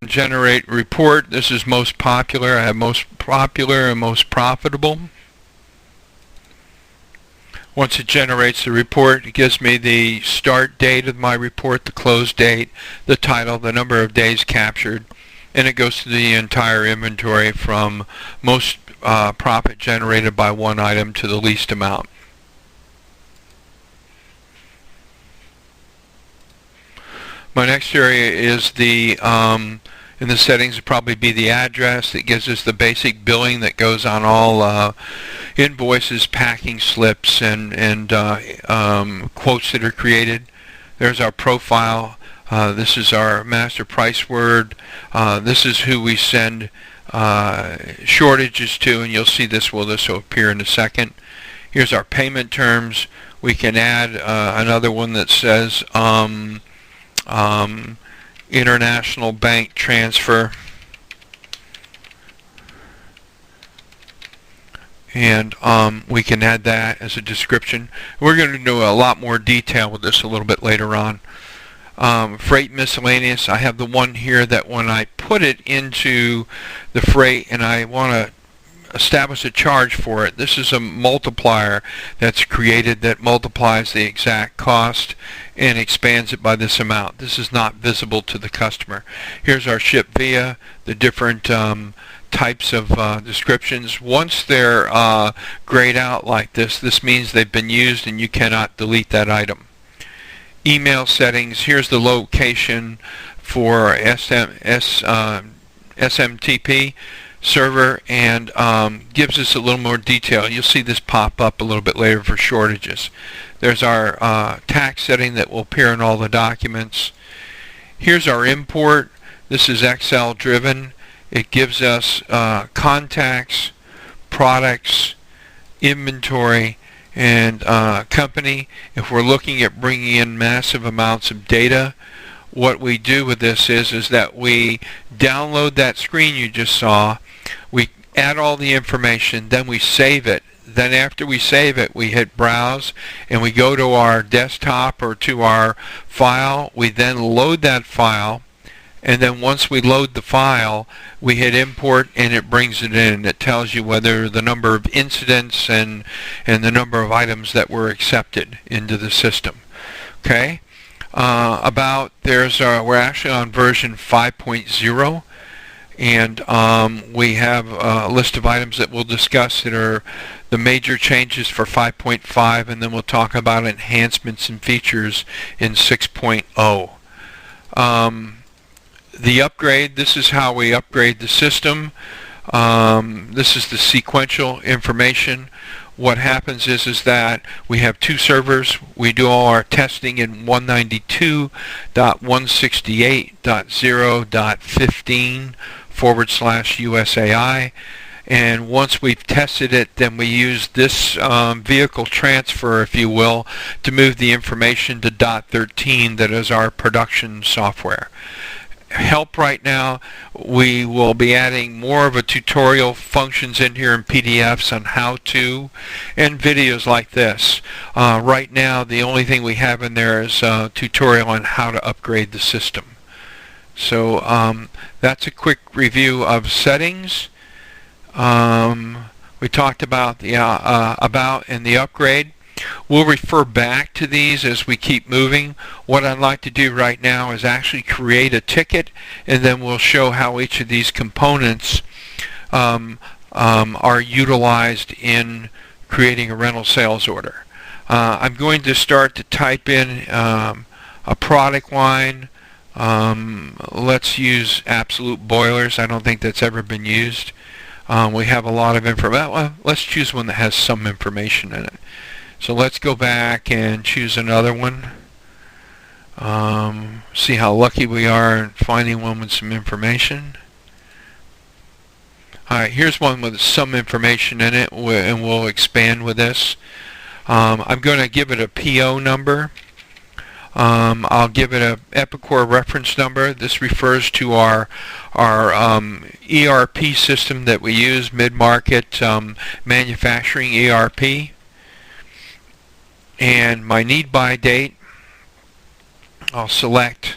Generate report. This is most popular. I have most popular and most profitable. Once it generates the report, it gives me the start date of my report, the close date, the title, the number of days captured, and it goes to the entire inventory from most profit generated by one item to the least amount. My next area is the in the settings would probably be the address. It gives us the basic billing that goes on all invoices, packing slips, and quotes that are created. There's our profile. This is our master price word. This is who we send shortages to, and you'll see this will appear in a second. Here's our payment terms. We can add another one that says international bank transfer, and we can add that as a description. We're going to do a lot more detail with this a little bit later on. Freight miscellaneous, I have the one here that when I put it into the freight and I want to establish a charge for it, this is a multiplier that's created that multiplies the exact cost and expands it by this amount. This is not visible to the customer. Here's our ship via, the different types of descriptions. Once they're grayed out like this, this means they've been used and you cannot delete that item. Email settings, here's the location for SMTP server, and gives us a little more detail. You'll see this pop up a little bit later for shortages. There's our tax setting that will appear in all the documents. Here's our import. This is Excel driven. It gives us contacts, products, inventory, and company. If we're looking at bringing in massive amounts of data, what we do with this is that we download that screen you just saw, we add all the information, then we save it. Then after we save it, we hit browse and we go to our desktop or to our file. We then load that file, and then once we load the file, we hit import and it brings it in. It tells you whether the number of incidents and the number of items that were accepted into the system. Okay? We're actually on version 5.0, and we have a list of items that we'll discuss that are the major changes for 5.5, and then we'll talk about enhancements and features in 6.0. The upgrade, this is how we upgrade the system. This is the sequential information. What happens is that we have two servers. We do all our testing in 192.168.0.15/USAI, and once we've tested it, then we use this vehicle transfer, if you will, to move the information to .13, that is our production software. Help right now, we will be adding more of a tutorial functions in here in PDFs on how to, and videos like this. Right now the only thing we have in there is a tutorial on how to upgrade the system. So that's a quick review of settings. We talked about the about and the upgrade. We'll refer back to these as we keep moving. What I'd like to do right now is actually create a ticket, and then we'll show how each of these components are utilized in creating a rental sales order. I'm going to start to type in a product line. Let's use Absolute Boilers. I don't think that's ever been used. We have a lot of information. Well, let's choose one that has some information in it. So let's go back and choose another one. See how lucky we are in finding one with some information. Alright, here's one with some information in it, and we'll expand with this. I'm going to give it a PO number. I'll give it a Epicor reference number. This refers to our ERP system that we use, mid-market manufacturing ERP. And my need by date, I'll select